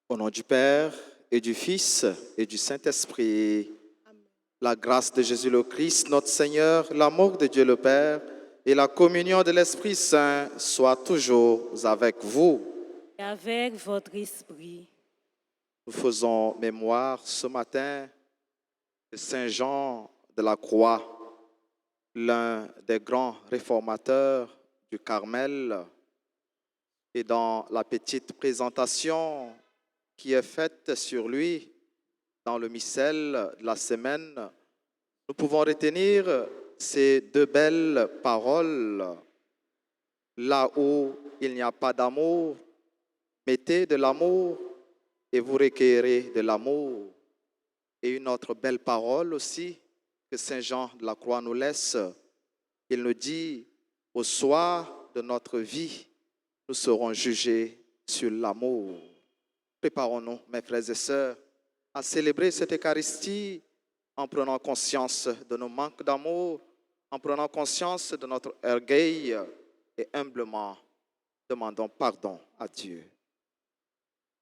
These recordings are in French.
Au nom du Père et du Fils et du Saint-Esprit, la grâce de Jésus le Christ, notre Seigneur, l'amour de Dieu le Père et la communion de l'Esprit Saint soient toujours avec vous. Et avec votre esprit. Nous faisons mémoire ce matin de Saint Jean de la Croix, l'un des grands réformateurs du Carmel. Et dans la petite présentation qui est faite sur lui dans le missel de la semaine, nous pouvons retenir ces deux belles paroles. Là où il n'y a pas d'amour, mettez de l'amour et vous recueillerez de l'amour. Et une autre belle parole aussi que Saint Jean de la Croix nous laisse. Il nous dit, au soir de notre vie, nous serons jugés sur l'amour. Préparons-nous, mes frères et sœurs, à célébrer cette Eucharistie en prenant conscience de nos manques d'amour, en prenant conscience de notre orgueil et humblement demandons pardon à Dieu.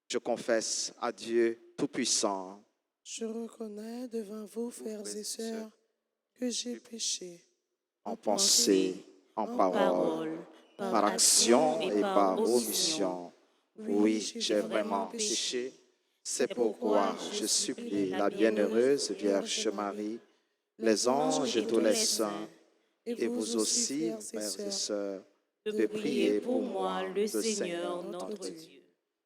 Je confesse à Dieu Tout-Puissant. Je reconnais devant vous, frères et sœurs, que j'ai péché En pensée, en parole, par action et par omission. Oui, j'ai vraiment péché. C'est pourquoi je supplie la bienheureuse Vierge Marie, les anges et tous les saints, et vous aussi, frères et sœurs, de prier pour moi, le Seigneur notre Dieu.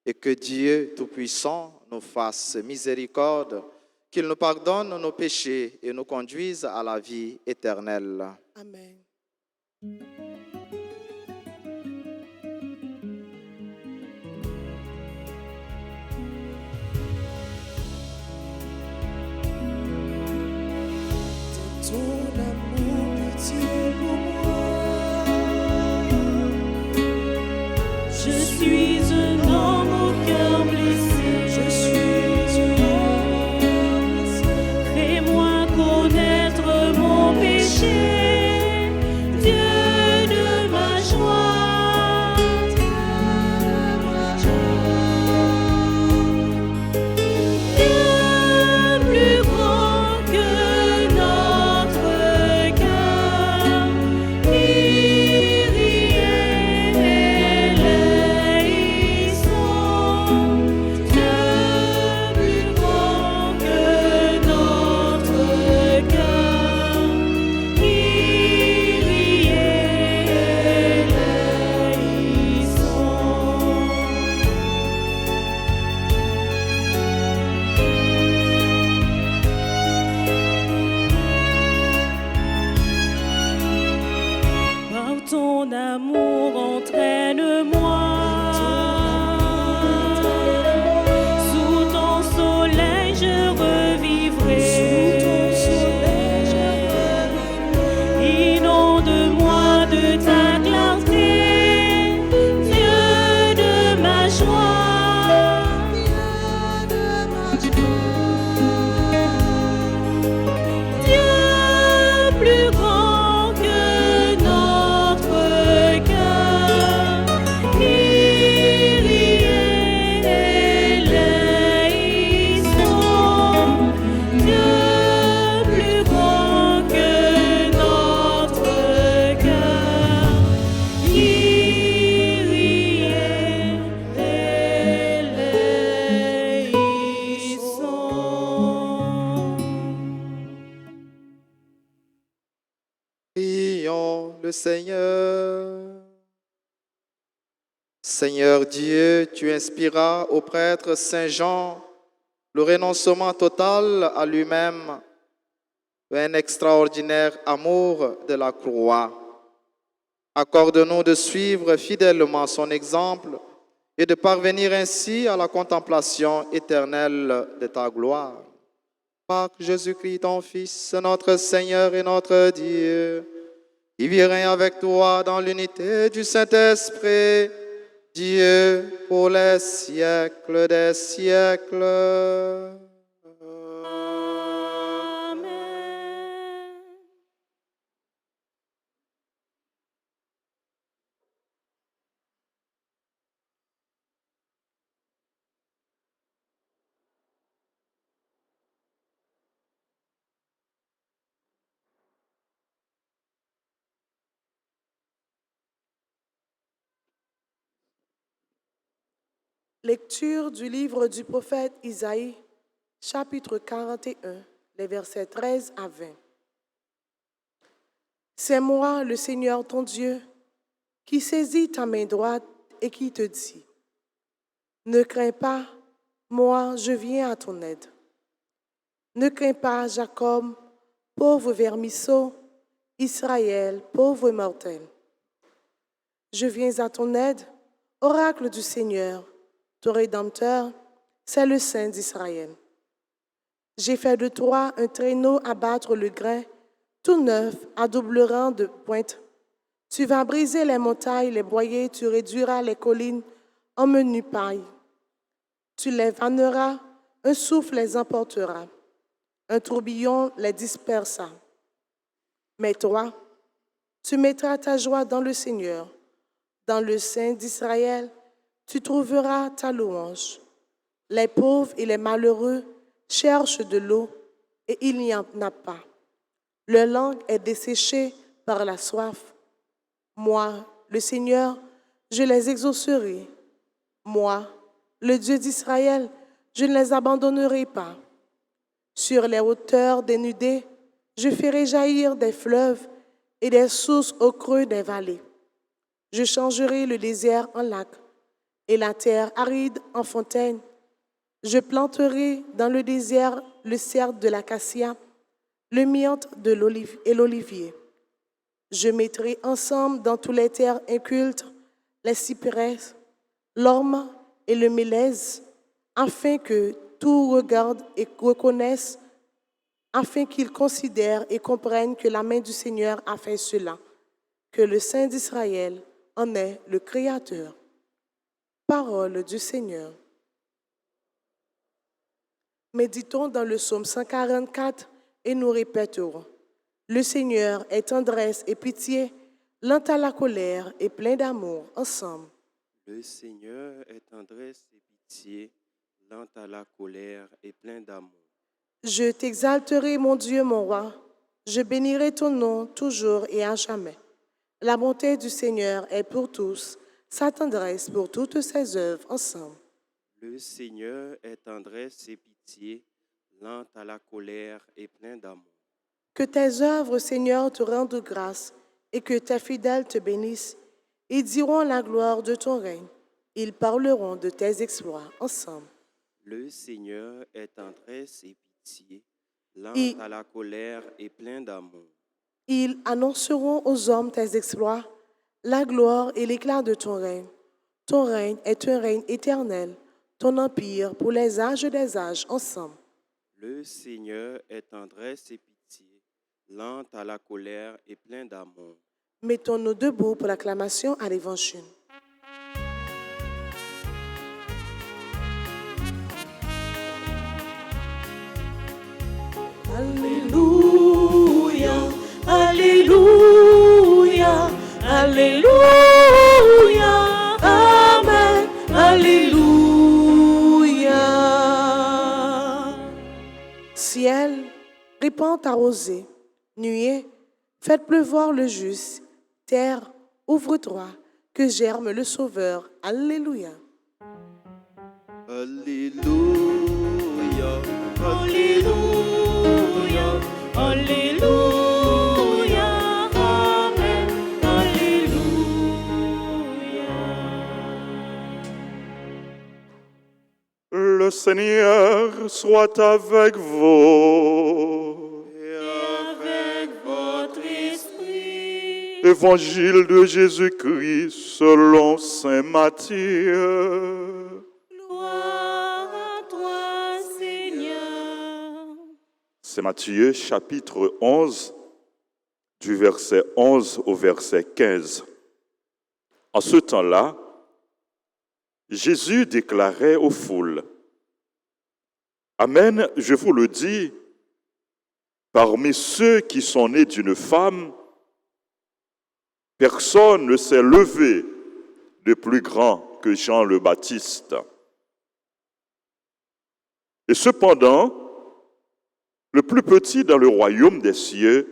Et que Dieu Tout-Puissant nous fasse miséricorde, qu'il nous pardonne nos péchés et nous conduise à la vie éternelle. Amen. Ton amour, pitié pour moi. Je suis un homme au cœur blessé. Je suis un homme au cœur blessé. Fais-moi connaître mon péché. Dieu de ma joie. Dieu plus grand que notre cœur. Kyrie eleison. Dieu plus grand que notre cœur. Kyrie eleison. Par ton amour, entraîne-moi. Sous ton soleil, je revivrai. Inonde-moi de ta clarté, Dieu de ma joie. Dieu plus grand que notre cœur. Kyrie eleison. Dieu plus grand que notre cœur. Kyrie eleison. Prions le Seigneur. Seigneur Dieu, tu inspiras au prêtre Saint Jean le renoncement total à lui-même, un extraordinaire amour de la croix. Accorde-nous de suivre fidèlement son exemple et de parvenir ainsi à la contemplation éternelle de ta gloire. Par Jésus-Christ, ton Fils, notre Seigneur et notre Dieu, qui vit règne avec toi dans l'unité du Saint-Esprit, Dieu pour les siècles des siècles. Amen. Lecture du livre du prophète Isaïe, chapitre 41, les versets 13 à 20. C'est moi, le Seigneur ton Dieu, qui saisit ta main droite et qui te dit, ne crains pas, moi je viens à ton aide. Ne crains pas, Jacob, pauvre vermisseau, Israël, pauvre mortel. Je viens à ton aide, oracle du Seigneur, ton Rédempteur, c'est le Saint d'Israël. J'ai fait de toi un traîneau à battre le grain, tout neuf, à double rang de pointe. Tu vas briser les montagnes, les boyers, tu réduiras les collines en menu paille. Tu les vanneras, un souffle les emportera, un tourbillon les dispersa. Mais toi, tu mettras ta joie dans le Seigneur, dans le Saint d'Israël, tu trouveras ta louange. Les pauvres et les malheureux cherchent de l'eau et il n'y en a pas. Leur langue est desséchée par la soif. Moi, le Seigneur, je les exaucerai. Moi, le Dieu d'Israël, je ne les abandonnerai pas. Sur les hauteurs dénudées, je ferai jaillir des fleuves et des sources au creux des vallées. Je changerai le désert en lac et la terre aride en fontaine. Je planterai dans le désert le cèdre de l'acacia, le myrte et l'olivier. Je mettrai ensemble dans tous les terres incultes les cyprès, l'orme et le mélèze, afin que tout regarde et reconnaisse, afin qu'ils considèrent et comprennent que la main du Seigneur a fait cela, que le Saint d'Israël en est le Créateur. Parole du Seigneur. Méditons dans le psaume 144 et nous répéterons. Le Seigneur est tendresse et pitié, lent à la colère et plein d'amour, ensemble. Le Seigneur est tendresse et pitié, lent à la colère et plein d'amour. Je t'exalterai, mon Dieu, mon roi. Je bénirai ton nom toujours et à jamais. La bonté du Seigneur est pour tous, sa tendresse pour toutes ses œuvres, ensemble. Le Seigneur est tendresse et pitié, lent à la colère et plein d'amour. Que tes œuvres, Seigneur, te rendent grâce et que tes fidèles te bénissent. Ils diront la gloire de ton règne. Ils parleront de tes exploits ensemble. Le Seigneur est tendresse et pitié, lent Et- à la colère et plein d'amour. Ils annonceront aux hommes tes exploits, la gloire et l'éclat de ton règne. Ton règne est un règne éternel, ton empire pour les âges des âges ensemble. Le Seigneur est tendresse et pitié, lent à la colère et plein d'amour. Mettons-nous debout pour l'acclamation à l'Évangile. Alléluia, Alléluia, Alléluia, Amen, Alléluia. Ciel, répand ta rosée. Nuée, faites pleuvoir le juste. Terre, ouvre-toi, que germe le Sauveur. Alléluia. Alléluia, Alléluia, Alléluia, Amen, Alléluia. Le Seigneur soit avec vous. et Avec votre esprit, Évangile de Jésus-Christ selon saint Matthieu. gloire à toi, Seigneur. C'est Matthieu chapitre 11, du verset 11 au verset 15. En ce temps-là, Jésus déclarait aux foules, « Amen, je vous le dis, parmi ceux qui sont nés d'une femme, personne ne s'est levé de plus grand que Jean le Baptiste. Et cependant, le plus petit dans le royaume des cieux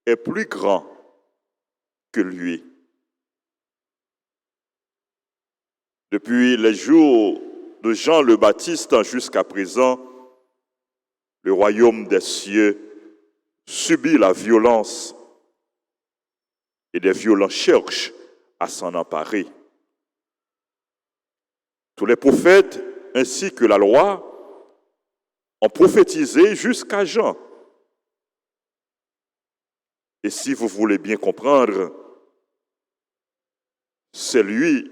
est plus grand que lui. Depuis les jours de Jean le Baptiste jusqu'à présent, le royaume des cieux subit la violence et des violents cherchent à s'en emparer. Tous les prophètes ainsi que la loi ont prophétisé jusqu'à Jean. Et si vous voulez bien comprendre, c'est lui,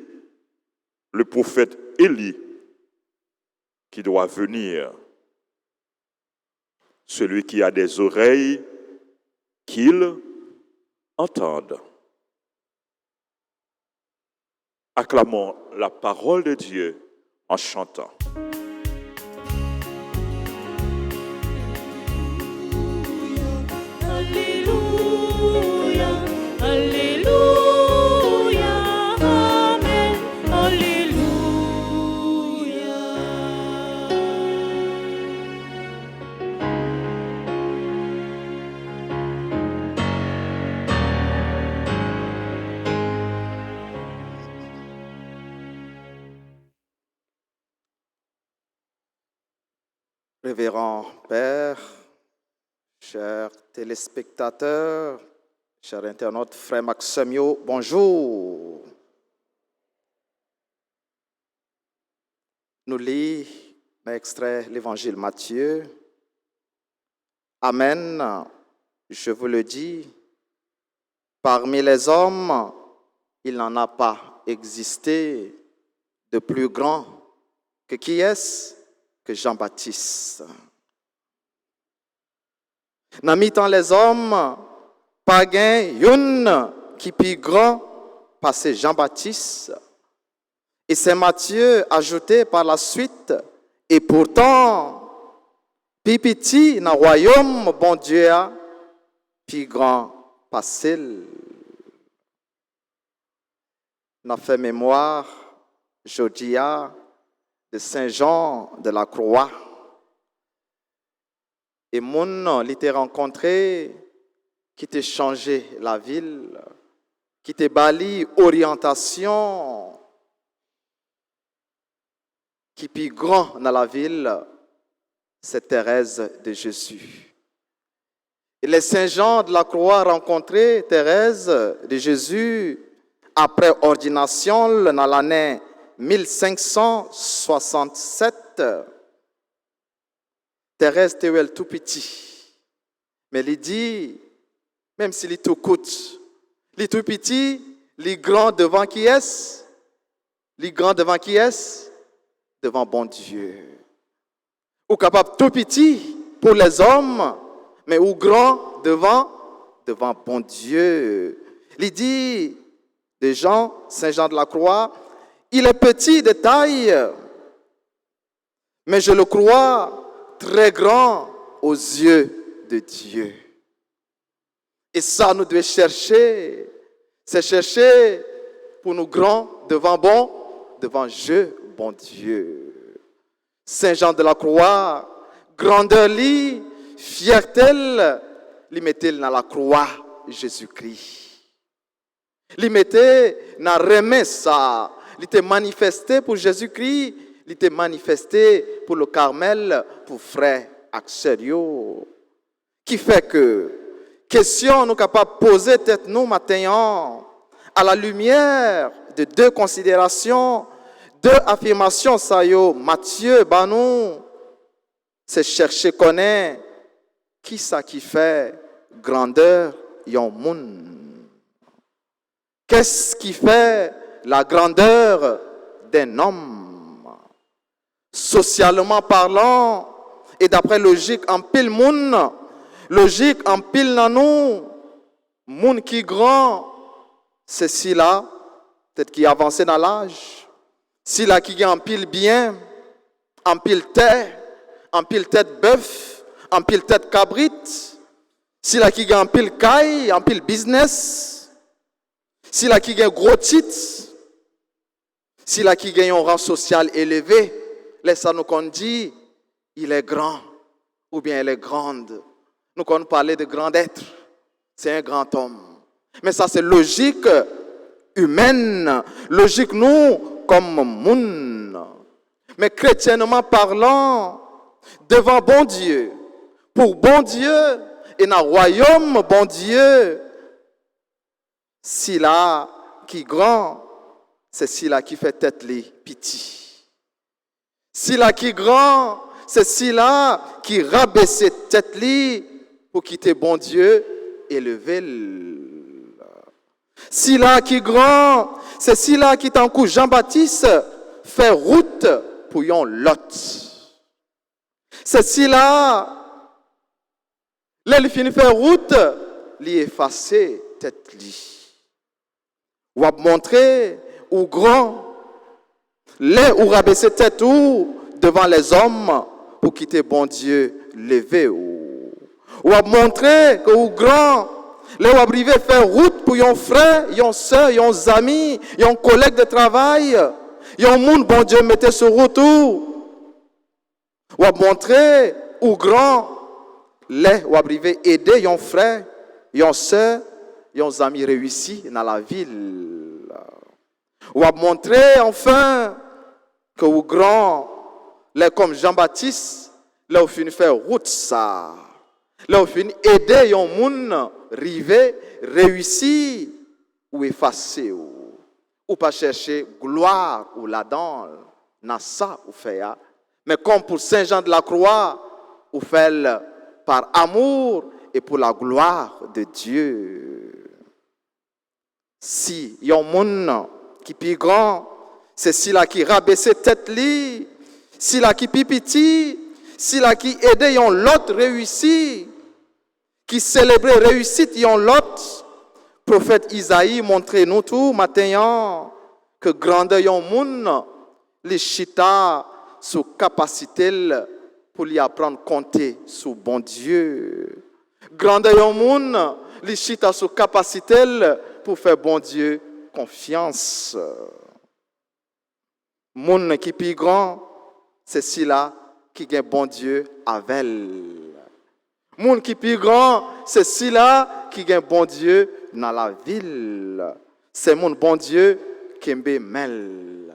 le prophète Élie, qui doit venir. Celui qui a des oreilles, qu'il entende. Acclamons la parole de Dieu en chantant. Alléluia, Alléluia, Amen, Alléluia. Révérend Père, chers téléspectateurs, chers internautes, frère Maximio, bonjour. Nous lisons l'extrait de l'évangile Matthieu. Amen, je vous le dis, parmi les hommes, il n'en a pas existé de plus grand que qui est-ce? Que Jean-Baptiste. Dans mi-temps les hommes, pas gain une qui plus grand passé Jean-Baptiste. Et c'est Matthieu ajouté par la suite. Et pourtant, plus petit dans le royaume, bon Dieu a plus grand passé. N'a fait mémoire, Jodia, de Saint Jean de la Croix. Et mon l'était rencontré, qui t'a changé la ville, qui t'a bali orientation, qui plus grand dans la ville, c'est Thérèse de Jésus. Et les Saint Jean de la Croix rencontré Thérèse de Jésus après ordination dans l'année 1567. Thérèse était tout petit. Mais il dit, même s'il est tout coûte, il est tout petit, il est grand devant qui est-ce? Il est grand devant qui est-ce? Devant bon Dieu. Ou capable tout petit pour les hommes, mais ou grand devant bon Dieu. Il dit de Jean, Saint Jean de la Croix, il est petit de taille, mais je le crois très grand aux yeux de Dieu. Et ça, nous devons chercher. C'est chercher pour nous grands devant Dieu, bon Dieu. Saint Jean de la Croix, grandeur li, fierté, li mettait dans la croix Jésus-Christ. Li mettait dans remet ça. Il était manifesté pour Jésus-Christ, il était manifesté pour le Carmel, pour frère Axelio. Qui fait que, question nous capables de poser tête nous maintenant, à la lumière de deux considérations, deux affirmations, ça y est, Matthieu, Banou, c'est chercher connaître qui ça qui fait grandeur yon moun. Qu'est-ce qui fait la grandeur d'un homme? Socialement parlant, et d'après logique en pile moun, logique en pile nan nous, moun qui grand, c'est si là, peut-être qui avancé dans l'âge, si là qui gagne en pile bien, en pile tête bœuf, en pile tête cabrit, si là qui gagne en pile caille, en pile business, si là qui gagne gros titre, si là qui gagne un rang social élevé, laisse nous qu'on dit, il est grand, ou bien elle est grande. Nous qu'on parler de grand être, c'est un grand homme. Mais ça c'est logique humaine, logique nous, comme moun. Mais chrétiennement parlant, devant bon Dieu, pour bon Dieu, et dans le royaume bon Dieu, si là qui grand, c'est si là qui fait tête les pitié. Si là qui grand, c'est si là qui rabaisse tête li pour quitter bon Dieu et lever. Si là qui grand, c'est si là qui t'encourage Jean-Baptiste fait route pour yon lot. C'est si là, il finit faire route, li effacer tête li. Ou a montrer ou grand, les ou rabaisser tête ou devant les hommes pour quitter bon Dieu, lever ou a montrer que ou grand, les ou a privé faire route pour yon frère, yon soeur, yon amis, yon collègue de travail, yon monde bon Dieu mettez sur route ou a montrer ou grand, les ou a privé aider yon frère, yon soeur, yon amis réussis dans la ville. Ou a montrer enfin que ou grand, les comme Jean-Baptiste, là où finit faire route ça. Là où finit aider yon moun river, réussir ou effacer ou pas chercher gloire ou la dans ça ou fait. Mais comme pour Saint Jean de la Croix, ou fait par amour et pour la gloire de Dieu. Si yon moun qui plus grand, c'est si là qui rabaisse tête li, si là qui plus petit, si là qui aide yon l'autre réussi, qui célèbre réussite yon l'autre. Prophète Isaïe montre nous tout matin que grandeur yon moun li chita sous capacité pour lui apprendre à compter sous bon Dieu. Grandeur yon moun li chita sous capacité pour faire bon Dieu confiance. Moun qui plus grand, c'est celui-là qui gagne bon Dieu avec. Moun qui plus grand, c'est celui-là qui gagne bon Dieu dans la ville. C'est mon bon Dieu qui aime mel.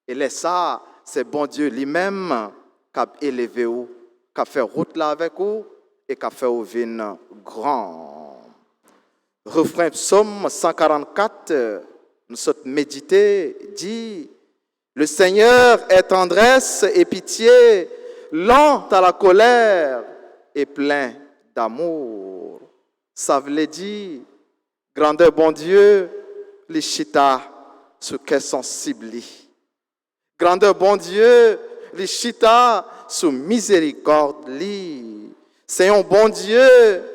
Et là ça, c'est bon Dieu lui-même qui a élevé ou, qui a fait route là avec vous et qui a fait au vin grand. Refrain psaume 144, nous sommes méditer, dit: le Seigneur est tendresse et pitié, lent à la colère et plein d'amour. Ça veut dire, grandeur bon Dieu, les chita sous qu'est sensible. Grandeur bon Dieu, les chita sous miséricorde. C'est un bon Dieu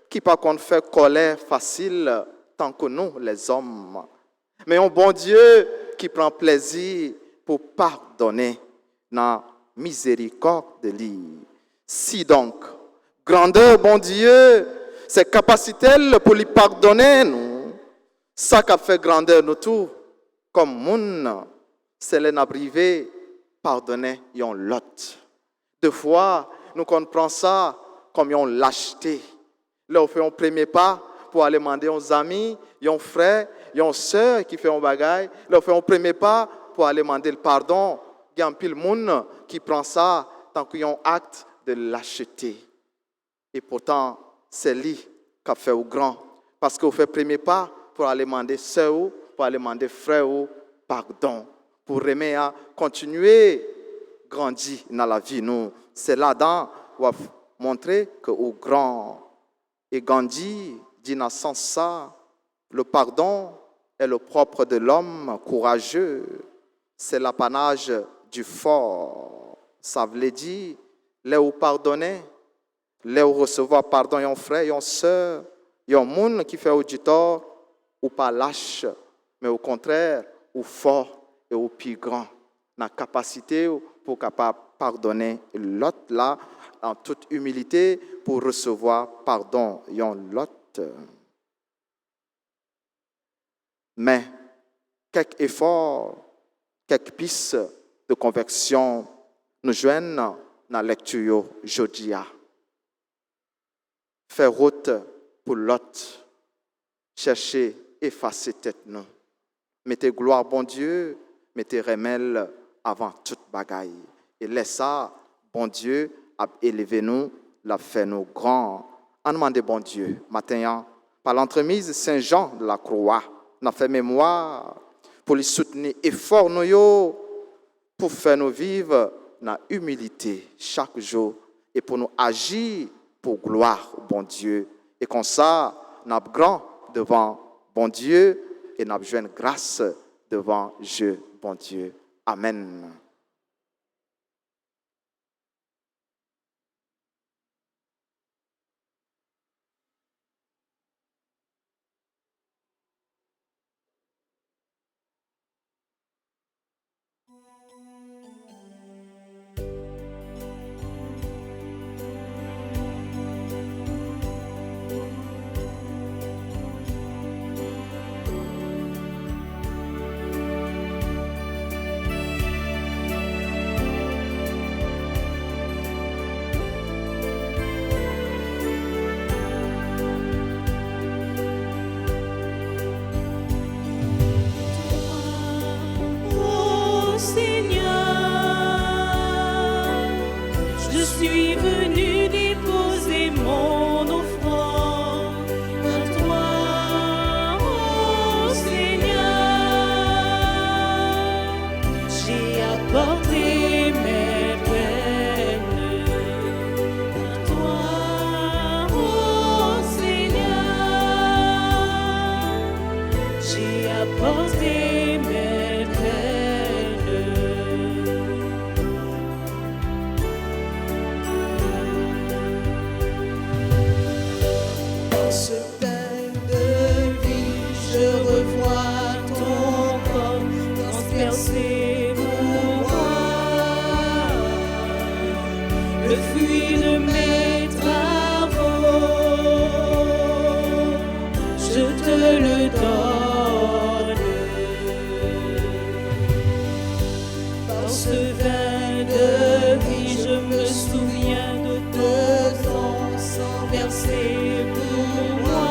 qui par contre fait colère facile tant que nous les hommes. Mais un bon Dieu qui prend plaisir pour pardonner dans miséricorde de lui. Si donc, grandeur bon Dieu, c'est capacité pour lui pardonner nous, ça qu'a fait grandeur nous tout, comme moun, c'est l'en privé pardonner yon lot. Deux fois, nous comprenons ça comme yon lâcheté. Là, on fait un premier pas pour aller demander aux amis, yon frère, yon sœur qui fait un bagage. Là, on fait un premier pas pour aller demander le pardon. Il y a un pile monde qui prend ça tant qu'il y a un acte de lâcheté. Et pourtant, c'est lui qui a fait au grand. Parce qu'on fait le premier pas pour aller demander sœur, pour aller demander frère, pardon. Pour aimer à continuer à grandir dans la vie. Nous, c'est là-dedans qu'on va montrer que au grand et Gandhi dit dans ce sens ça, le pardon est le propre de l'homme courageux. C'est l'apanage du fort. Ça veut dire, là où pardonner, là où recevoir pardon, yon frère, yon sœur, yon moun qui fait auditeur, ou pas lâche, mais au contraire, ou fort et au plus grand. La capacité pour capable pardonner l'autre là, en toute humilité, pour recevoir pardon, yon l'autre. Mais, quelques efforts, quelques pistes de conversion nous joignent dans la lecture aujourd'hui. Faire route pour l'autre, chercher, effacer tête nous. Mettez gloire, bon Dieu, mettez remel avant toute bagaille. Et laisse ça, bon Dieu, a élevé nous, l'a fait nous grands. En demandant bon Dieu, matin, par l'entremise Saint Jean de la Croix, nous fait mémoire pour les soutenir effort nous yo, pour faire nous vivre dans humilité chaque jour et pour nous agir pour gloire au bon Dieu. Et comme ça, nous sommes grands devant bon Dieu et nous avons grâce devant Dieu, bon Dieu. Amen. Ô Seigneur, je suis venu déposer mon offrande à toi, ô Seigneur. J'ai apporté mes peines à toi, ô Seigneur. J'ai apporté mes peines. Dans ce bain de vie, je revois ton corps transpercé pour moi. Le fruit de mes travaux, je te le donne. Dans ce vin de vie, je me souviens de ton sang versé pour moi.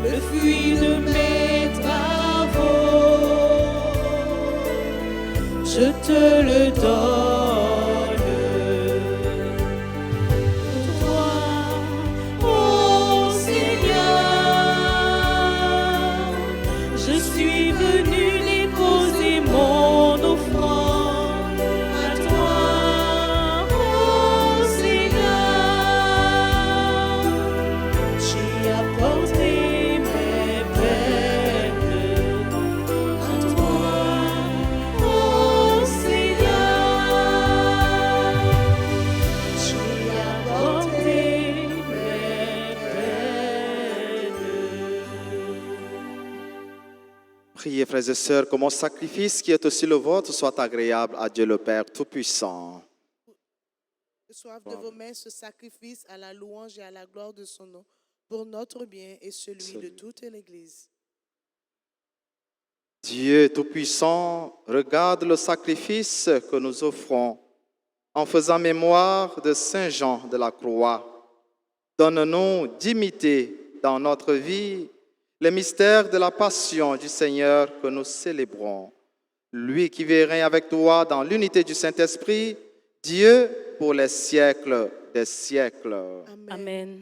Le fruit de mes travaux, je te le donne. Toi, ô Seigneur, je suis venu déposer mon offrande à toi, ô Seigneur. J'ai apporté mes peines à toi, ô Seigneur. J'ai apporté mes peines. Priez, frères et sœurs, que mon sacrifice qui est aussi le vôtre soit agréable à Dieu le Père Tout-Puissant. Reçoivent de vos mains ce sacrifice à la louange et à la gloire de son nom, pour notre bien et celui de toute l'Église. Dieu Tout-Puissant, regarde le sacrifice que nous offrons en faisant mémoire de Saint Jean de la Croix. Donne-nous d'imiter dans notre vie les mystères de la passion du Seigneur que nous célébrons. Lui qui vit et règne avec toi dans l'unité du Saint-Esprit, Dieu pour les siècles des siècles. Amen.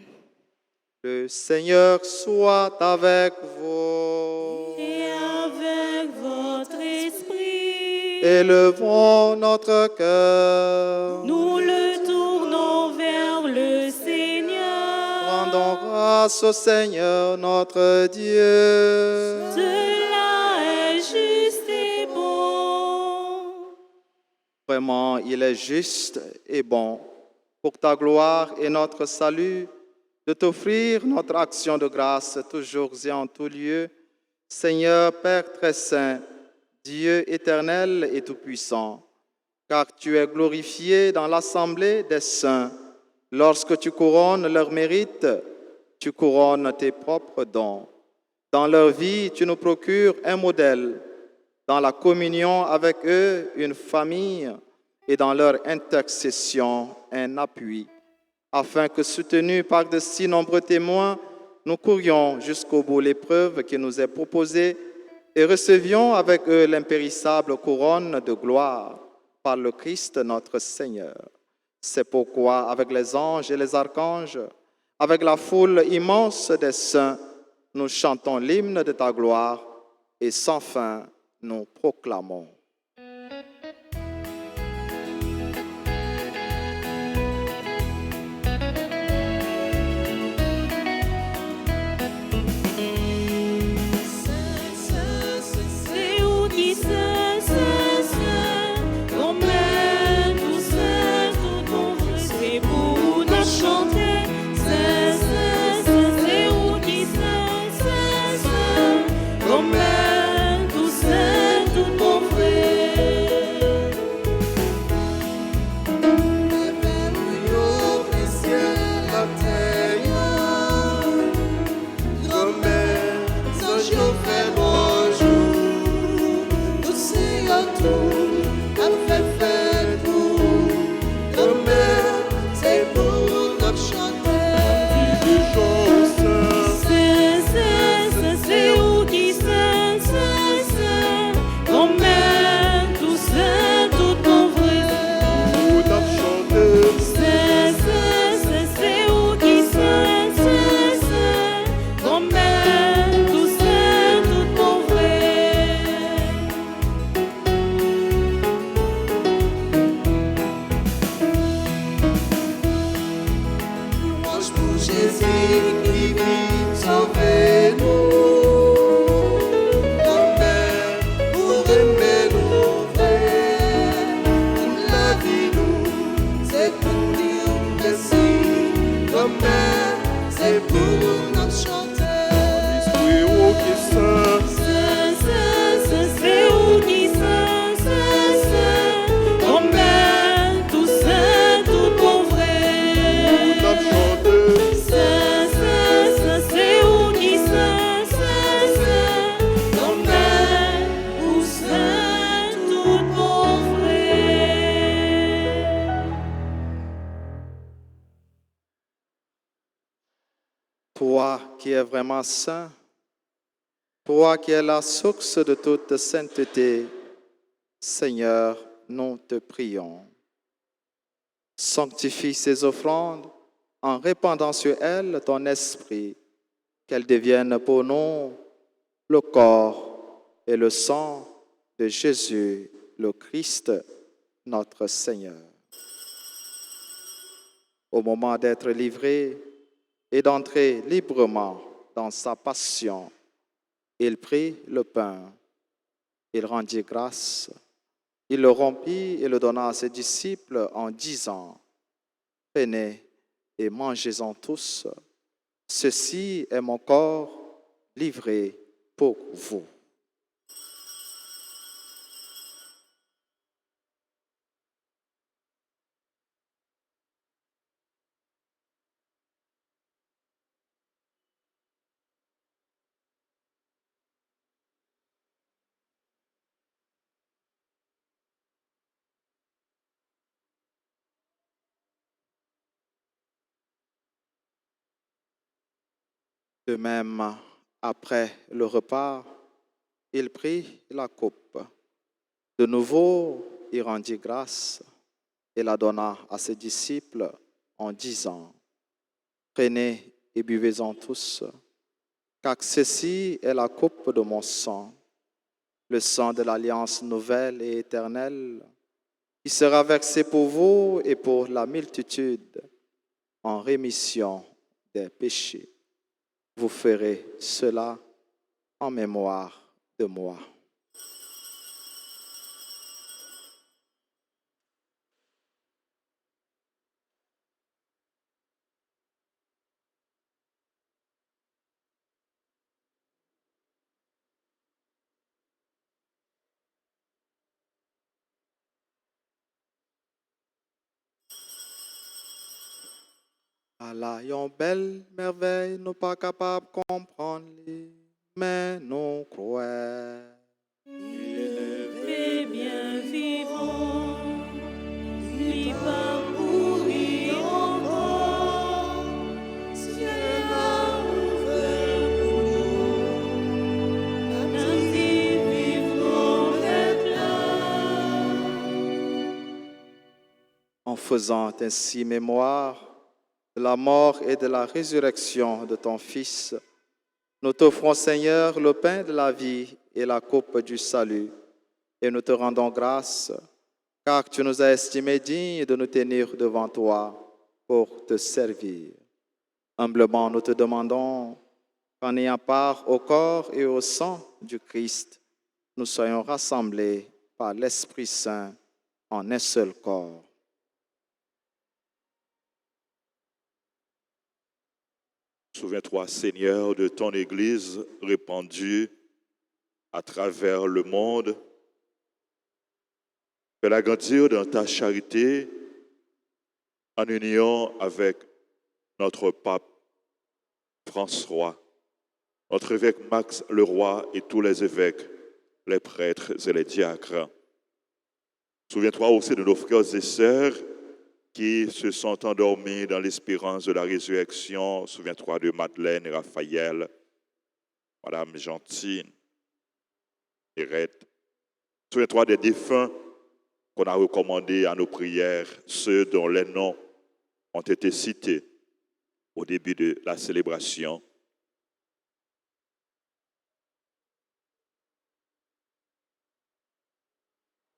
Le Seigneur soit avec vous. Et avec votre esprit, Élevons notre cœur. nous le tournons vers le Seigneur. Rendons grâce au Seigneur notre Dieu. Cela est juste et bon. Vraiment, il est juste et bon, pour ta gloire et notre salut, de t'offrir notre action de grâce toujours et en tout lieu. Seigneur Père très saint, Dieu éternel et tout-puissant, car tu es glorifié dans l'assemblée des saints. Lorsque tu couronnes leurs mérites, tu couronnes tes propres dons. Dans leur vie, tu nous procures un modèle. Dans la communion avec eux, une famille, et dans leur intercession, un appui, afin que, soutenus par de si nombreux témoins, nous courions jusqu'au bout l'épreuve qui nous est proposée et recevions avec eux l'impérissable couronne de gloire par le Christ notre Seigneur. C'est pourquoi, avec les anges et les archanges, avec la foule immense des saints, nous chantons l'hymne de ta gloire et sans fin nous proclamons. Toi qui es vraiment saint, toi qui es la source de toute sainteté, Seigneur, nous te prions. Sanctifie ces offrandes en répandant sur elles ton esprit, qu'elles deviennent pour nous le corps et le sang de Jésus, le Christ, notre Seigneur. Au moment d'être livré et d'entrer librement dans sa passion, il prit le pain, il rendit grâce, il le rompit et le donna à ses disciples en disant, « Prenez et mangez-en tous, ceci est mon corps livré pour vous. » De même, après le repas, il prit la coupe. De nouveau, il rendit grâce et la donna à ses disciples en disant, « Prenez et buvez-en tous, car ceci est la coupe de mon sang, le sang de l'alliance nouvelle et éternelle, qui sera versé pour vous et pour la multitude en rémission des péchés. Vous ferez cela en mémoire de moi. » Allah, yon belle merveille, nous pas capables de comprendre, mais nous croyons. Il est bien vivant, il va mourir encore. Ciel a ouvert pour nous, la vie faisant ainsi mémoire de la mort et de la résurrection de ton Fils, nous t'offrons, Seigneur, le pain de la vie et la coupe du salut, et nous te rendons grâce, car tu nous as estimés dignes de nous tenir devant toi pour te servir. Humblement, nous te demandons qu'en ayant part au corps et au sang du Christ, nous soyons rassemblés par l'Esprit Saint en un seul corps. Souviens-toi, Seigneur, de ton Église répandue à travers le monde. Fais-la grandir dans ta charité en union avec notre pape François, notre évêque Max Leroy et tous les évêques, les prêtres et les diacres. Souviens-toi aussi de nos frères et sœurs qui se sont endormis dans l'espérance de la résurrection. Souviens-toi de Madeleine et Raphaël, Madame Gentine, Hérette. Souviens-toi des défunts qu'on a recommandés à nos prières, ceux dont les noms ont été cités au début de la célébration.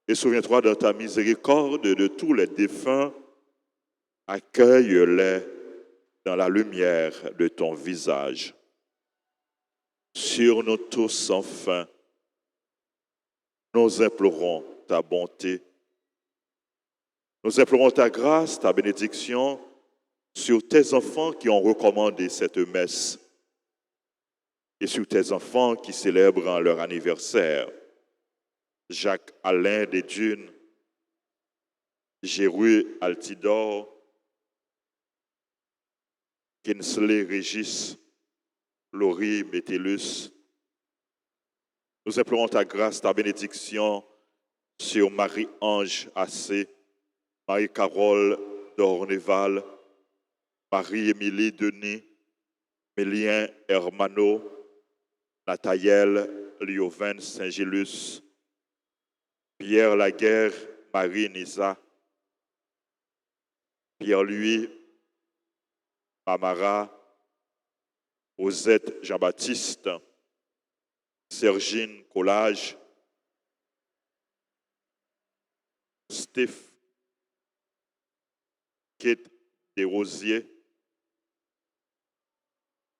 Et souviens-toi dans ta miséricorde de tous les défunts, accueille-les dans la lumière de ton visage. Sur nous tous, enfin, nous implorons ta bonté. Nous implorons ta grâce, ta bénédiction sur tes enfants qui ont recommandé cette messe et sur tes enfants qui célèbrent leur anniversaire. Jacques Alain des Dunes, Géru Altidore, Kinsley Régis, Laurie Métellus. Nous implorons ta grâce, ta bénédiction sur Marie-Ange Assé, Marie-Carole d'Orneval, Marie-Émilie Denis, Mélien Hermano, Nathaniel Lioven Saint-Gélus, Pierre Laguerre, Marie Nisa, Pierre-Louis Mamara, Osette Jean-Baptiste, Sergine Collage, Steph Kate Desrosiers,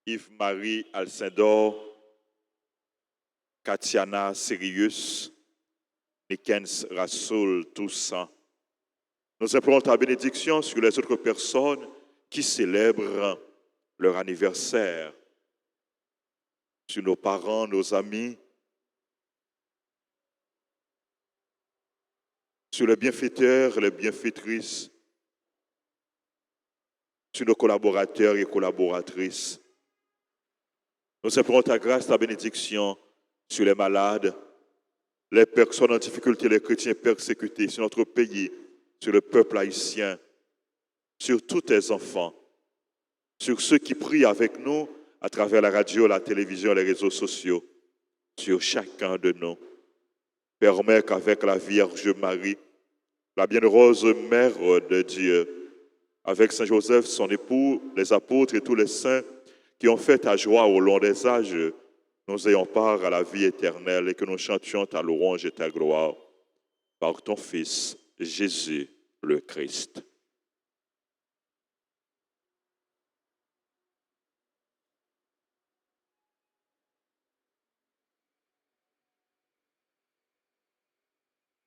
Yves-Marie Alcindor, Katiana Sirius, Nikens Rassoul Toussaint. Nous implorons ta bénédiction sur les autres personnes qui célèbrent leur anniversaire, sur nos parents, nos amis, sur les bienfaiteurs, les bienfaitrices, sur nos collaborateurs et collaboratrices. Nous implorons ta grâce, ta bénédiction sur les malades, les personnes en difficulté, les chrétiens persécutés, sur notre pays, sur le peuple haïtien, sur tous tes enfants, sur ceux qui prient avec nous à travers la radio, la télévision, les réseaux sociaux, sur chacun de nous. Permets qu'avec la Vierge Marie, la bienheureuse Mère de Dieu, avec Saint Joseph, son époux, les apôtres et tous les saints qui ont fait ta joie au long des âges, nous ayons part à la vie éternelle et que nous chantions ta louange et ta gloire par ton Fils, Jésus le Christ.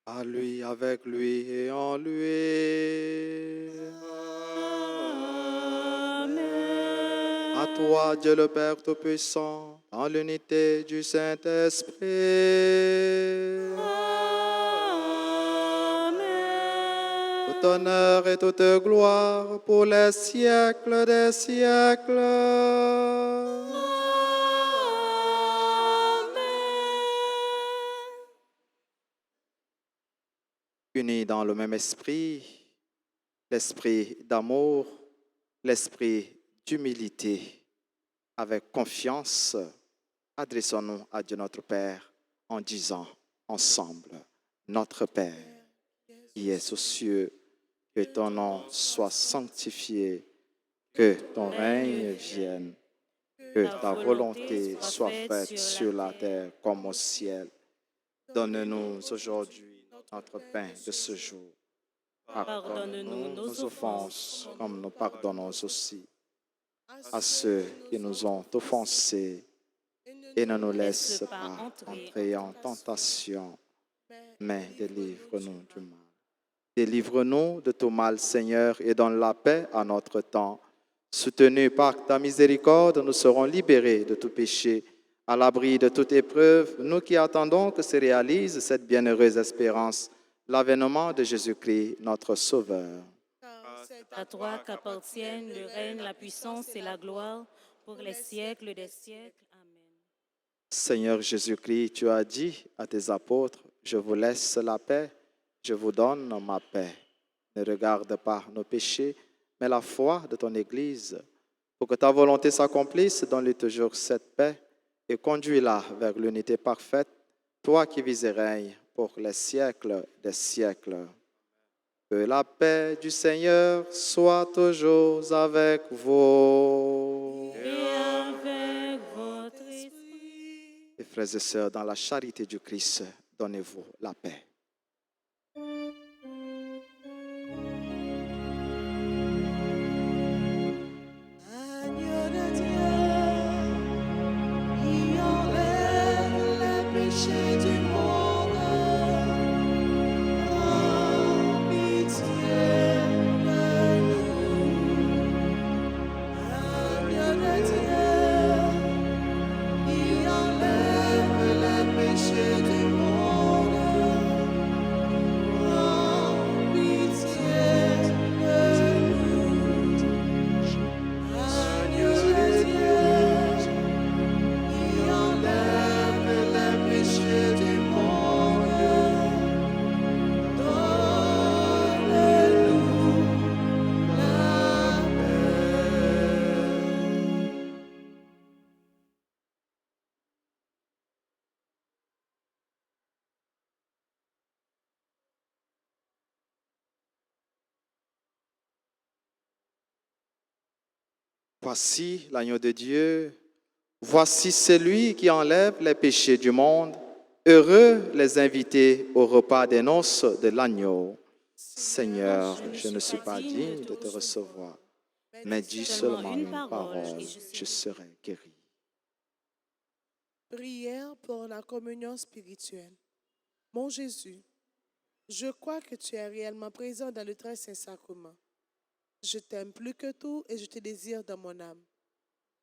À lui, avec lui et en lui. Amen. À toi, Dieu le Père Tout-Puissant, dans l'unité du Saint-Esprit. Amen. Tout honneur et toute gloire pour les siècles des siècles. Unis dans le même esprit, l'esprit d'amour, l'esprit d'humilité, avec confiance, adressons-nous à Dieu notre Père en disant ensemble, Notre Père, qui es aux cieux, Que ton nom soit sanctifié, que ton règne vienne, que ta volonté soit faite sur la terre comme au ciel. Donne-nous aujourd'hui notre pain de ce jour. Pardonne-nous nos offenses, comme nous pardonnons aussi à ceux qui nous ont offensés. Et ne nous laisse pas entrer en tentation, mais délivre-nous du mal. Délivre-nous de tout mal, Seigneur, et donne la paix à notre temps. Soutenus par ta miséricorde, nous serons libérés de tout péché, à l'abri de toute épreuve, nous qui attendons que se réalise cette bienheureuse espérance, l'avènement de Jésus-Christ, notre Sauveur. À toi qu'appartiennent le règne, la puissance et la gloire pour les siècles des siècles. Amen. Seigneur Jésus-Christ, tu as dit à tes apôtres, je vous laisse la paix, je vous donne ma paix. Ne regarde pas nos péchés, mais la foi de ton Église. Pour que ta volonté s'accomplisse, donne-lui toujours cette paix et conduis-la vers l'unité parfaite, toi qui vis et règnes pour les siècles des siècles. Que la paix du Seigneur soit toujours avec vous. Et avec votre esprit. Et frères et sœurs, dans la charité du Christ, donnez-vous la paix. Agneau de Dieu, qui enlève les péchés du monde, aie pitié de nous. Agneau de Dieu, qui enlève les péchés du monde, aie pitié de nous. Agneau de Dieu, qui enlève les péchés du monde, donne-nous la paix. Voici l'agneau de Dieu, voici celui qui enlève les péchés du monde. Heureux les invités au repas des noces de l'agneau. Seigneur, je ne suis pas digne de te recevoir, mais dis seulement une parole, je serai guéri. Prière pour la communion spirituelle. Mon Jésus, je crois que tu es réellement présent dans le très saint sacrement. Je t'aime plus que tout et je te désire dans mon âme.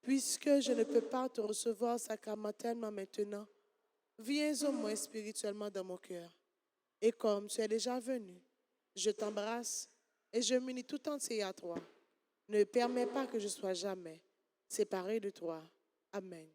Puisque je ne peux pas te recevoir sacramentellement maintenant, viens au moins spirituellement dans mon cœur. Et comme tu es déjà venu, je t'embrasse et je m'unis tout entier à toi. Ne permets pas que je sois jamais séparé de toi. Amen.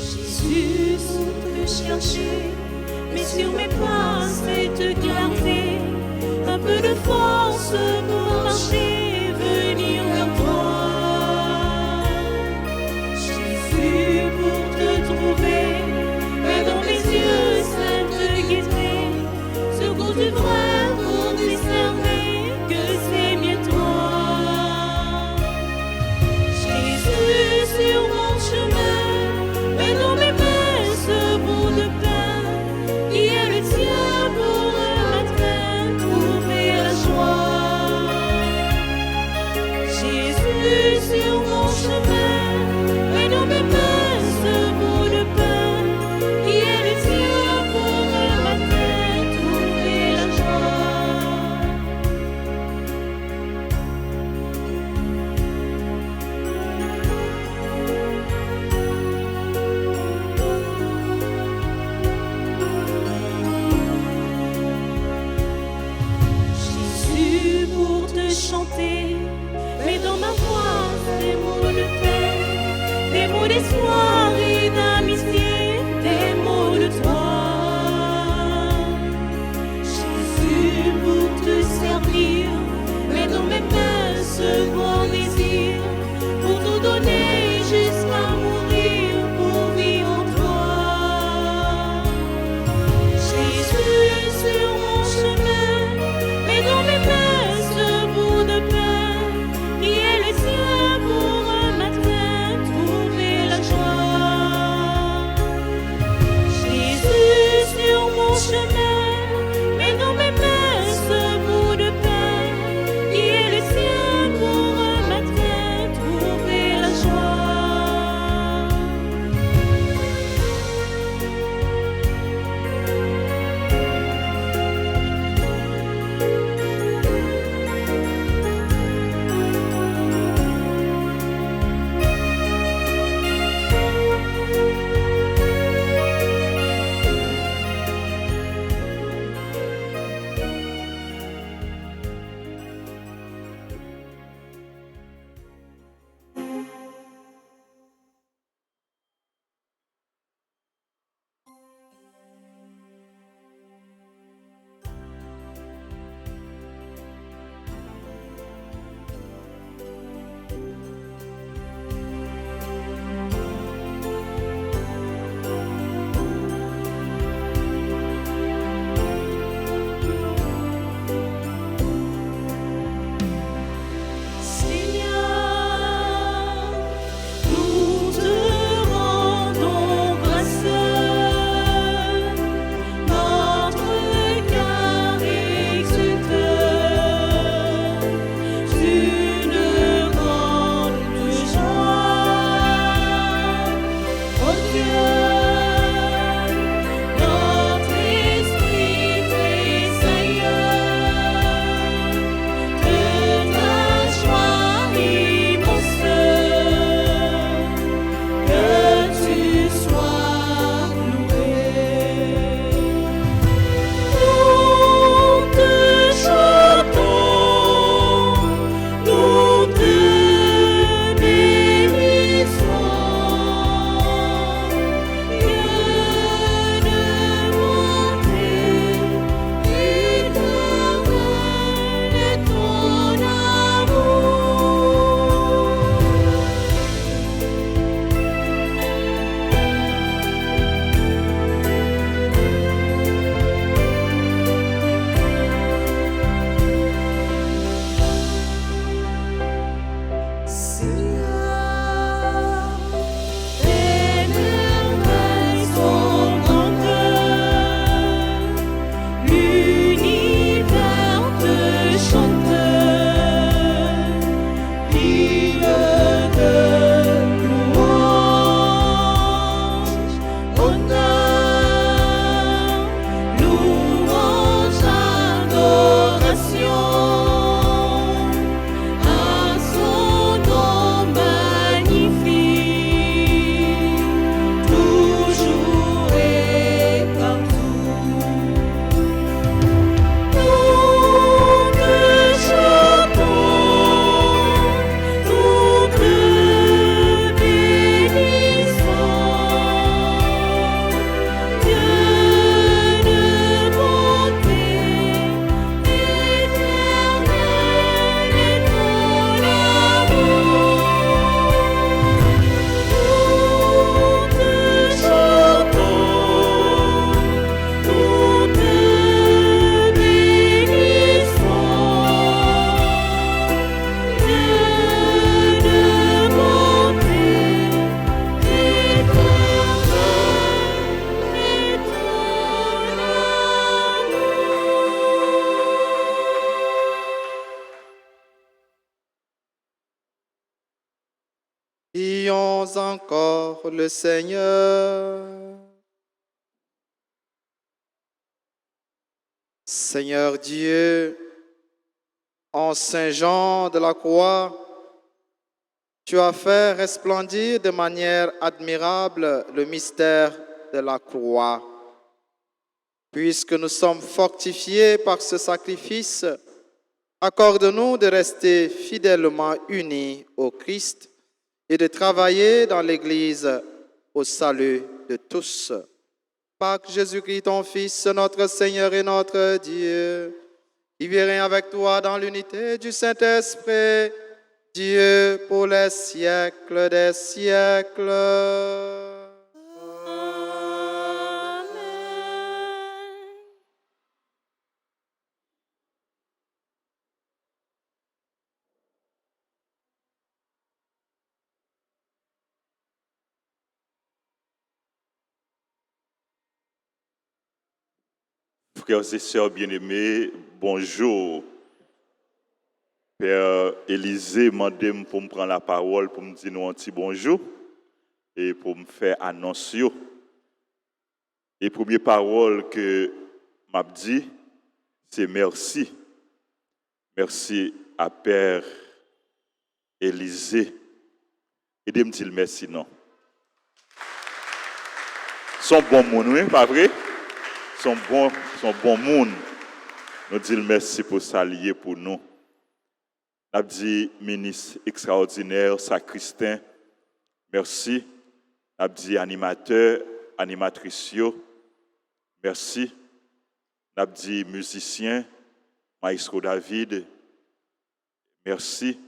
Jésus, sans te chercher, mais sur mes pas, cette clarté, un peu de force pour marcher, venir vers toi. Jésus, pour te trouver, et dans mes yeux, sainte gaieté, secours du vrai pour discerner que c'est bien toi. Jésus, sur mon chemin, mais dans mes mains ce bout de pain, chanter, mais dans ma voix des mots de paix, des mots d'espoir et d'amitié, des mots de toi. Jésus, pour te servir, mets dans mes mains ce grand désir, pour tout donner jusqu'à mourir, pour vivre en toi. Jésus, sur mon chemin, mets dans mes mains ce bout de pain, qui est le sien pour un matin trouver la joie. Jésus, sur mon chemin, mets dans mes mains ce bout de pain, qui est le sien pour un matin trouver la joie. Prions encore le Seigneur. Seigneur Dieu, en Saint Jean de la Croix, tu as fait resplendir de manière admirable le mystère de la croix. Puisque nous sommes fortifiés par ce sacrifice, Accorde-nous de rester fidèlement unis au Christ et de travailler dans l'Église au salut de tous. Par Jésus-Christ, ton Fils, notre Seigneur et notre Dieu, qui vit et règne avec toi dans l'unité du Saint-Esprit, Dieu pour les siècles des siècles. Amen. Frères et sœurs bien-aimés, bonjour. Père Élisée m'a demandé pour me prendre la parole, pour me dire un petit bonjour et pour me faire annonce. Et première parole que m'a dit, c'est merci. Merci à Père Élisée. Et me dire merci, non. Son bon monde, oui, pas vrai? Son bon monde. Nous disons merci pour s'allier pour nous. Nous dit ministre extraordinaire, sacristain, merci. Nous dit animateur, animatrice, merci. Nous dit musicien, maestro David, merci.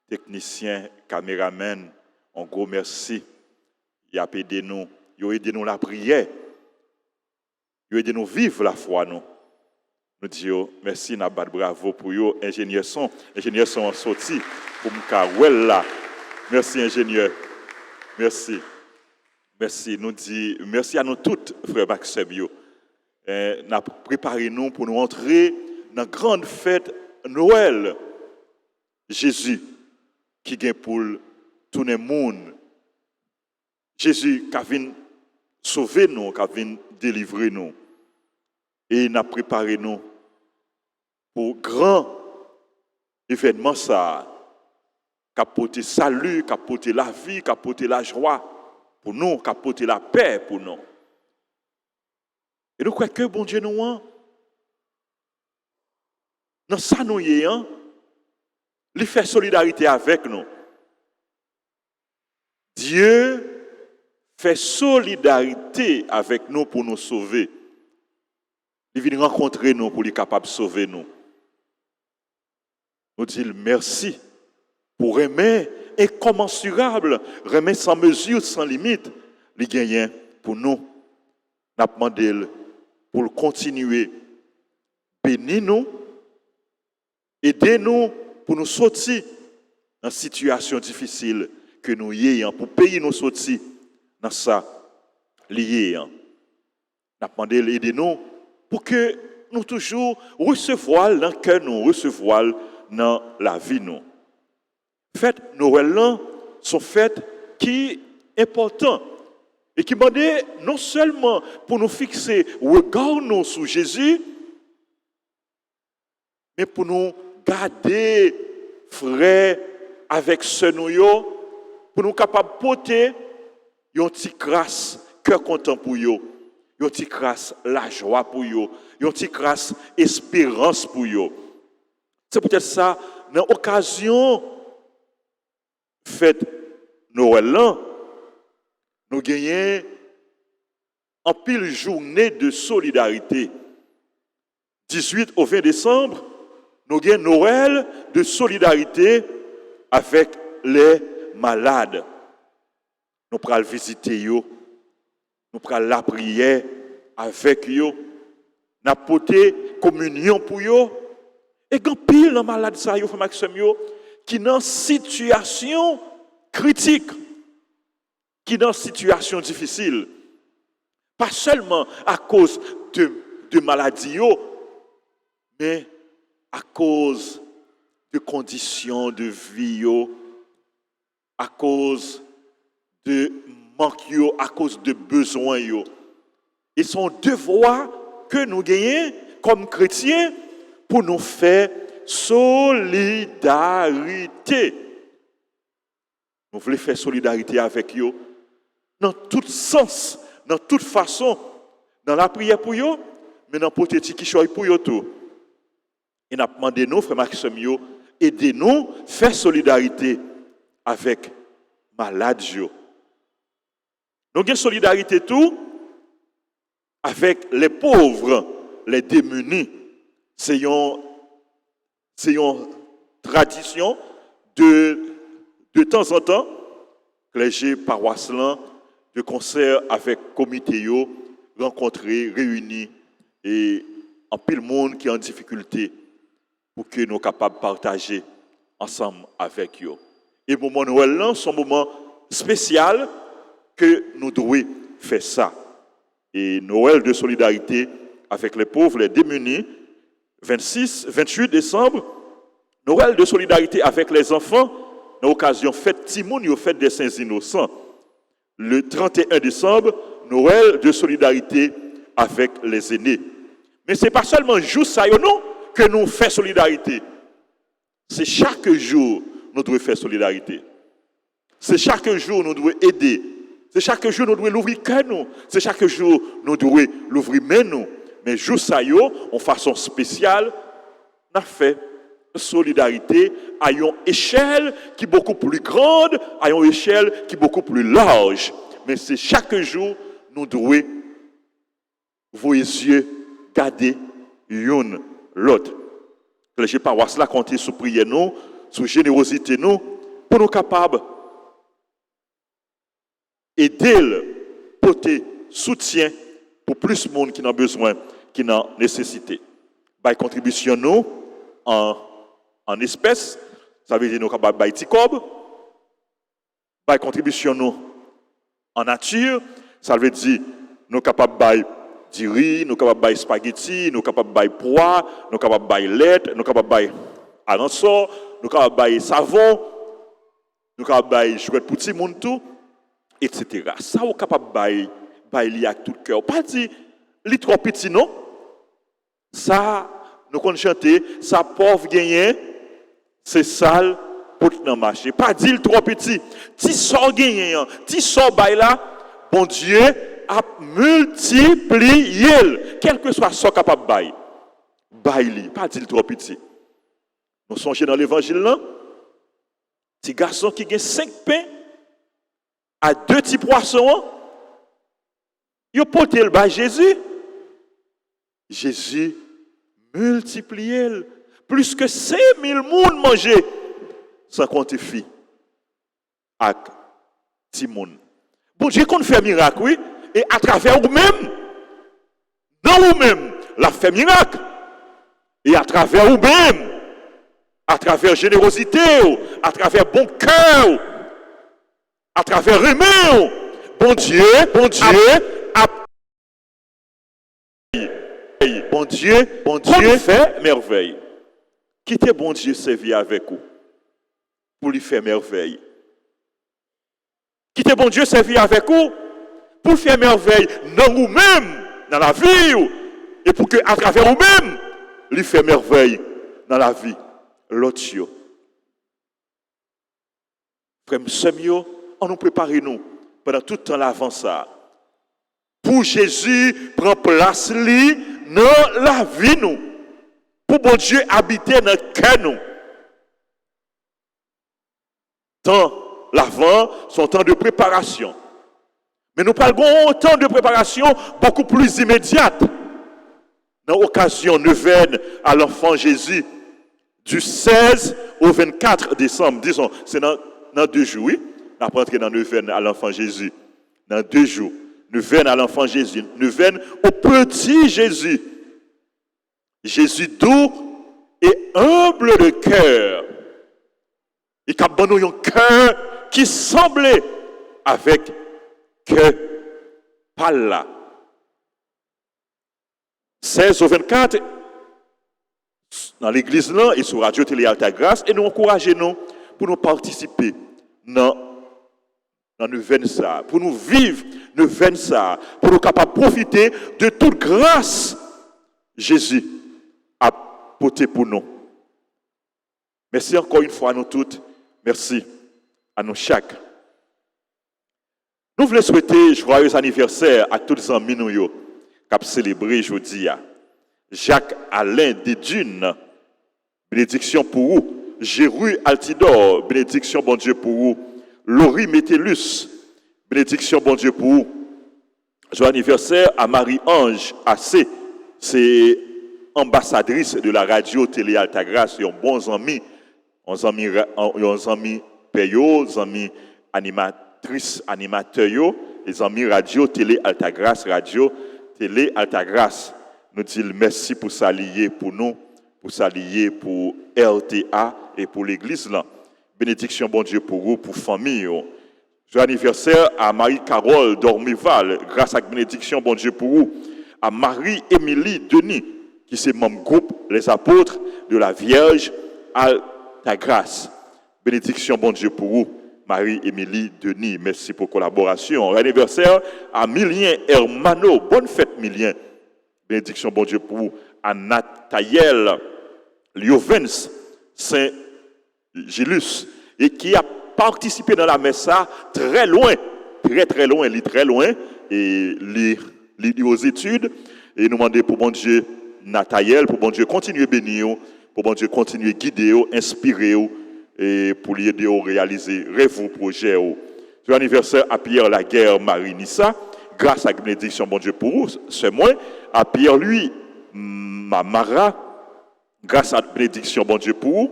Technicien, caméraman, un gros merci. Il a aidé nous, il a aidé nous la prière. Il a aidé nous vivre la foi, nous. Nous disons merci, nous bat bravo pour vous, ingénieur son en sorti pour me là. Merci, ingénieur. Merci. Merci. Nous disons merci à nous toutes, frère Maxime. Nous préparé nous pour nous entrer dans la grande fête Noël. Jésus qui vient pour tout le monde. Jésus qui vient sauver nous, qui vient délivrer nous. Et il a préparé nous pour grand événement ça, qui a porté salut, qui a porté la vie, qui a porté la joie pour nous, qui a porté la paix pour nous. Et nous croyons que bon Dieu nous a, dans ça nous y est, il fait solidarité avec nous. Dieu fait solidarité avec nous pour nous sauver. Il vient rencontrer nous pour être capable de sauver nous. Nous disons merci pour aimer incommensurable, aimer sans mesure, sans limite, les gagnants pour nous. Nous avons demandé pour continuer, bénir nous, aider nous pour nous sortir dans une situation difficile que nous ayons, pour payer nos sorties dans ça lié. Nous avons demandé d'aider nous pour que nous toujours recevoir dans le cœur, nous recevoir dans la vie. Nous. Fêtes Noël sont fêtes qui sont importantes et qui demandent non seulement pour nous fixer regard nous sur Jésus, mais pour nous garder frères avec ce nous, pour nous capables de porter une petite grâce, cœur content pour eux. Yon ti grâce la joie pour yo, yon ti grâce espérance pour yo. C'est peut-être ça dans l'occasion fête Noël là, nous gagnons en pile journée de solidarité. 18 au 20 décembre, nous gagnons Noël de solidarité avec les malades. Nous pourrons visiter yo. Nous prenons la prière avec eux. Nous apportons communion pour eux. Et quand pile dans malade ça, yo Maxime qui dans situation critique, qui dans situation difficile. Pas seulement à cause de maladies, mais à cause de conditions de vie, à cause de manque, à cause de besoins. Et son devoir que nous gagnons comme chrétiens pour nous faire solidarité. Nous voulons faire solidarité avec eux dans tout sens, dans toute façon, dans la prière pour eux, mais dans le petit qui choisit pour eux tout. Et nous avons demandé, nous, frère Maxime, aidez-nous à faire solidarité avec malades. Nous avons solidarité tout avec les pauvres, les démunis. C'est une tradition de temps en temps, clergé paroissiens de concert avec comité rencontrés, réunis et en pile monde qui est en difficulté pour que nous soyons capables de partager ensemble avec eux. Et le moment Noël, c'est un moment spécial que nous devons faire ça. Et Noël de solidarité avec les pauvres, les démunis, 28 décembre, Noël de solidarité avec les enfants, dans l'occasion fête Timoun, fête des Saints Innocents. Le 31 décembre, Noël de solidarité avec les aînés. Mais ce n'est pas seulement jour ça, non, que nous faisons solidarité. C'est chaque jour nous devons faire solidarité. C'est chaque jour nous devons aider. C'est chaque jour nous devons l'ouvrir cœur nous. C'est chaque jour nous devons l'ouvrir main nous. Mais jour ça en façon spéciale, on a fait solidarité à une échelle qui est beaucoup plus grande, à une échelle qui est beaucoup plus large. Mais c'est chaque jour nous devons vos yeux garder l'une l'autre. Les paroisses là compter sur prière nous, sur générosité nous, pour nous capables aider le porter soutien pour plus de monde qui en a besoin, qui en a nécessité. By contribution nous en espèces, ça veut dire nous capables by ticob. By contribution nous en nature, ça veut dire nous capables by du riz, nous capables by spaghetti, nous capables by pois, nous capables by lait, nous capables by aransor, nous capables by savon, nous capables by jouet pour petit monde tout, etc. Ça on capable by li avec tout cœur. Pas dire li trop petit non. Ça nous qu'on chanter, ça pauvre gagné, c'est sale pour dans marché. Pas dire trop petit. Ti sort gagné, ti sort bay là, bon Dieu a multiplié, quel que soit ce capable bail. Bail, pas dire trop petit. Nous songez dans l'évangile là, petit garçon qui a 5 pains à 2 petits poissons, il a porté le bas Jésus. Jésus multiplié, plus que 5000 personnes mangé sans compter filles avec Timon. Bon Dieu qu'on fait miracle, oui. Et à travers vous-même, dans vous-même, la fait miracle. Et à travers vous-même, à travers générosité, à travers bon cœur, à travers aimer, bon Dieu, bon Dieu fait merveille. Quittez bon Dieu servir avec vous pour lui faire merveille. Quittez bon Dieu servir avec vous pour faire merveille dans vous-même, dans la vie, et pour que, à travers vous-même, lui faire merveille dans la vie, l'autre. Frère, on nous prépare nous pendant tout le temps l'avant ça. Pour Jésus prend place lui dans la vie nous. Pour bon Dieu habiter dans le cœur nous. Tant l'avant, son temps de préparation. Mais nous parlons un temps de préparation beaucoup plus immédiate. Dans l'occasion neuvaine à l'enfant Jésus, du 16 au 24 décembre, disons, c'est dans 2 jours, oui. On va rentrer dans neuvaine à l'enfant Jésus. Dans 2 jours. Neuvaine à l'enfant Jésus. Neuvaine au petit Jésus. Jésus doux et humble de cœur. Et qui a un cœur qui semblait avec que pas là. 16 au 24, dans l'église là et sur Radio Télé Alta Grâce, et nous encourageons pour nous participer dans neuvaine ça, pour nous vivre neuvaine ça, pour nous capables de profiter de toute grâce Jésus a porté pour nous. Merci encore une fois à nous toutes. Merci à nous chaque. Nous voulons souhaiter joyeux anniversaire à tous les amis nous qui ont célébré aujourd'hui. Jacques Alain Desdunes, bénédiction pour vous. Jéru Altidor, bénédiction bon Dieu pour vous. Laurie Métellus, bénédiction bon Dieu pour vous. Joyeux anniversaire à Marie-Ange AC, c'est ambassadrice de la radio Télé Altagrace, un bon ami, un ami Peyo, un ami animatrice, animateur, les amis radio Télé Altagrace, radio Télé Altagrace. Nous disons merci pour s'allier pour nous, pour s'allier pour RTA et pour l'église là. Bénédiction bon Dieu pour vous, pour famille. Joyeux anniversaire à Marie-Carole Dormival, grâce à bénédiction bon Dieu pour vous. À Marie-Émilie Denis, qui c'est membre groupe Les Apôtres de la Vierge Altagrace. Bénédiction bon Dieu pour vous. Marie-Émilie Denis, merci pour la collaboration. Anniversaire à Milien Hermano, bonne fête Milien. Bénédiction bon Dieu pour vous. À Nathaniel Liovens Saint-Gilus, et qui a participé dans la messe très loin, très loin, et aux études, et nous demander pour bon Dieu Nathaniel, pour bon Dieu continuer à bénir, pour bon Dieu continuer à guider, inspirer, et pour l'aider à réaliser rêve projet. Joyeux anniversaire à Pierre Laguerre Marie-Nissa, grâce à la bénédiction bon Dieu pour vous, c'est moi, à Pierre lui, Mamara, grâce à la bénédiction bon Dieu pour vous.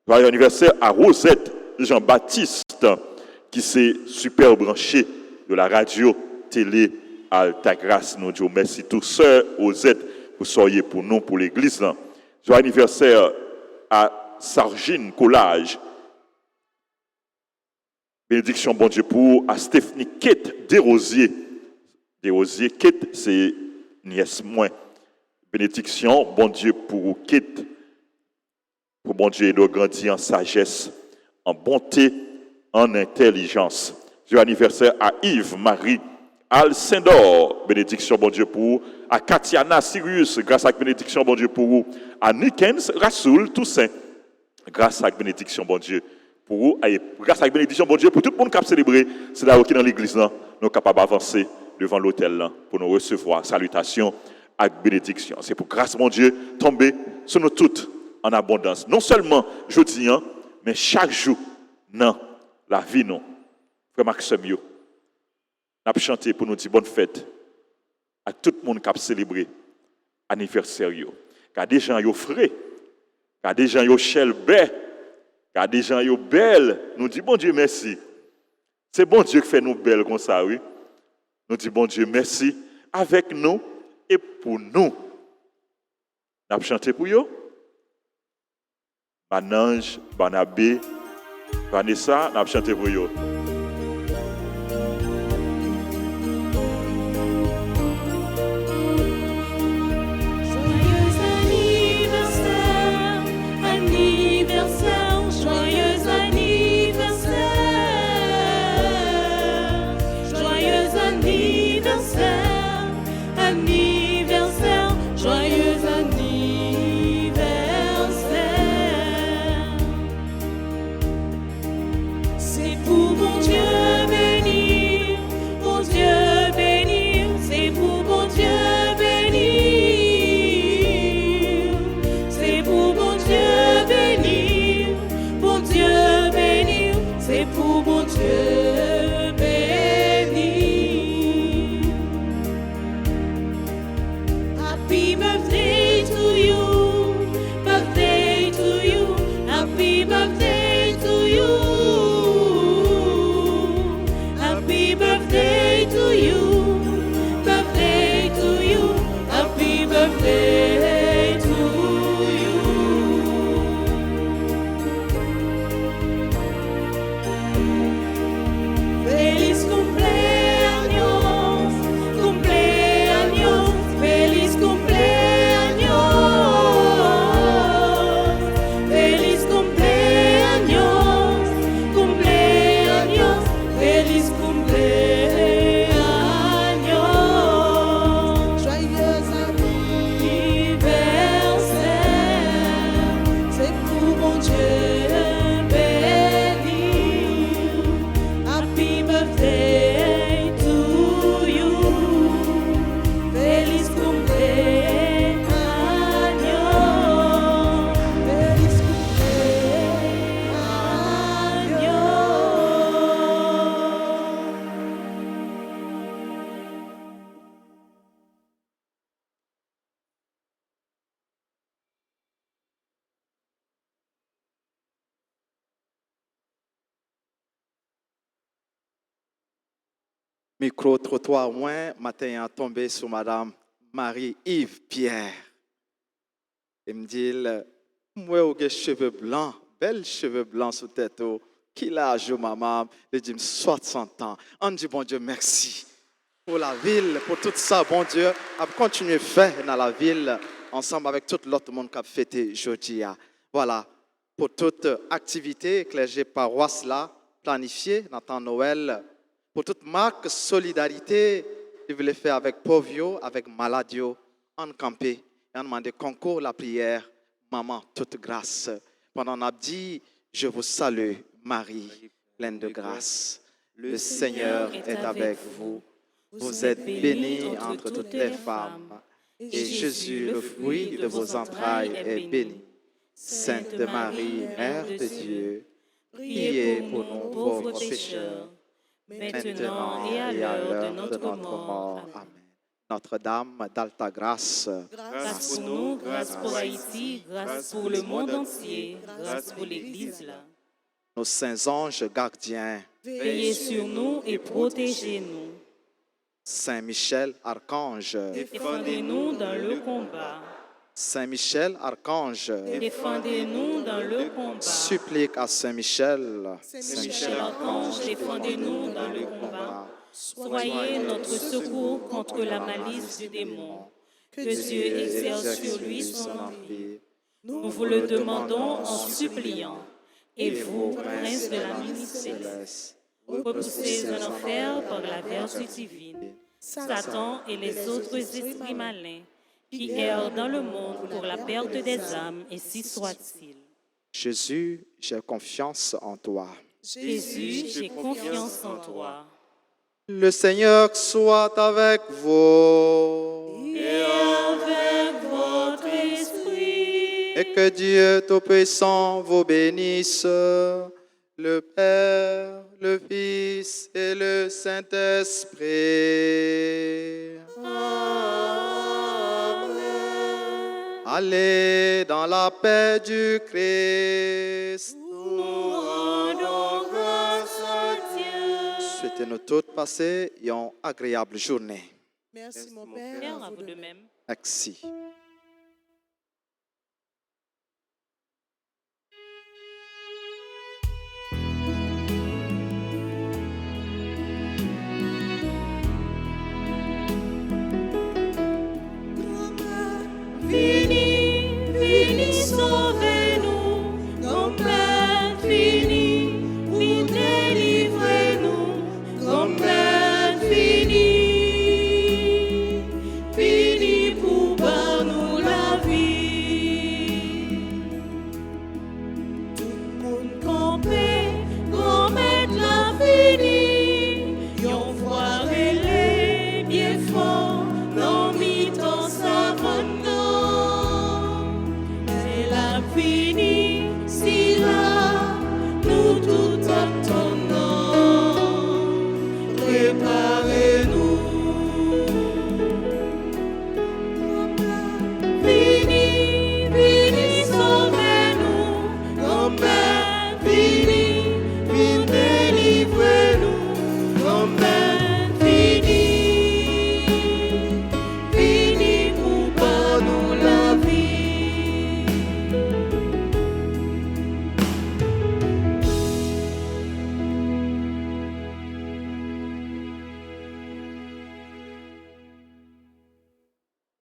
Joyeux anniversaire à Rosette Jean-Baptiste, qui s'est super branché de la radio Télé Altagrace. Nous disons merci tous sœurs Rosette pour soyez pour nous, pour l'église. Joyeux anniversaire à Sargine Collage. Bénédiction bon Dieu pour à Stéphanie Kate Desrosiers. Desrosiers, Kate, c'est nièce moins. Bénédiction bon Dieu pour Kate. Pour bon Dieu de grandir en sagesse, en bonté, en intelligence. Joyeux anniversaire à Yves-Marie Alcindor, bénédiction bon Dieu pour vous. À Katiana Sirius, grâce à la bénédiction bon Dieu pour vous. À Nikens Rasoul Toussaint, grâce à la bénédiction bon Dieu pour vous. Et grâce à la bénédiction bon Dieu pour tout le monde qui a célébré. C'est là qui dans l'église, nous sommes capables d'avancer devant l'autel pour nous recevoir. Salutations à bénédiction. C'est pour grâce mon Dieu tomber sur nous toutes en abondance. Non seulement jeudi, mais chaque jour dans la vie, non. Frère Maxime, nous avons chanté pour nous dire bonne fête à tout le monde qui a célébré l'anniversaire. Car des gens sont frais, car des gens sont chelbés, car des gens sont belles. Nous disons bon Dieu merci. C'est bon Dieu qui fait nous belles comme ça, oui. Nous disons bon Dieu merci avec nous et pour nous. Nous avons chanté pour eux. Banange, Banabé, Vanessa, nous avons chanté pour eux. Feliz cumpleaños, Micro-trottoir moins, matin a tombé sur Madame Marie-Yves Pierre. Il me dit, moi, j'ai des cheveux blancs, belles cheveux blancs sous tête. Qui l'a joué, maman? Il dit, 60 ans. On dit, bon Dieu, merci pour la ville, pour tout ça, bon Dieu. A continuer à faire dans la ville, ensemble avec tout l'autre monde qui a fêté aujourd'hui. Voilà, pour toute activité, clergé paroisse là, planifiée dans le temps Noël, pour toute marque solidarité, je voulais faire avec Povio, avec Maladio, en campé, et on demandé concours la prière, maman, toute grâce. Pendant on a dit, je vous salue, Marie, pleine de grâce. Le Seigneur est avec vous. Vous êtes bénie entre toutes les femmes, et Jésus, le fruit de vos entrailles, est béni. Sainte Marie, Mère de Dieu, priez pour nous pauvres pécheurs, maintenant et à l'heure de notre mort. Amen. Notre-Dame d'Alta Grâce, Grâce pour nous, grâce pour Haïti, grâce pour le monde entier, grâce pour l'Église là. nos saints anges gardiens, Veillez sur nous et protégez-nous. Saint Michel, Archange, Défendez-nous dans le combat. Saint Michel, Archange, Défendez-nous dans le combat. supplique à Saint Michel, Saint Michel Archange, défendez-nous dans le combat. Soyez notre secours contre la malice du démon. Que Dieu exerce sur lui son empire. Nous vous le demandons en suppliant. Et vous, prince de la céleste, repoussez en enfer par la vertu divine Satan et les autres esprits malins qui errent dans le monde pour la perte des âmes, et si soit-il. Jésus, j'ai confiance en toi. Jésus, j'ai confiance en toi. Le Seigneur soit avec vous. Et avec votre esprit. Et que Dieu Tout-Puissant vous bénisse, le Père, le Fils et le Saint-Esprit. Amen. Allez dans la paix du Christ. Nous rendons grâce à Dieu. Souhaitez-nous toutes passer une agréable journée. Merci, mon Père, Père. à vous de même. Merci.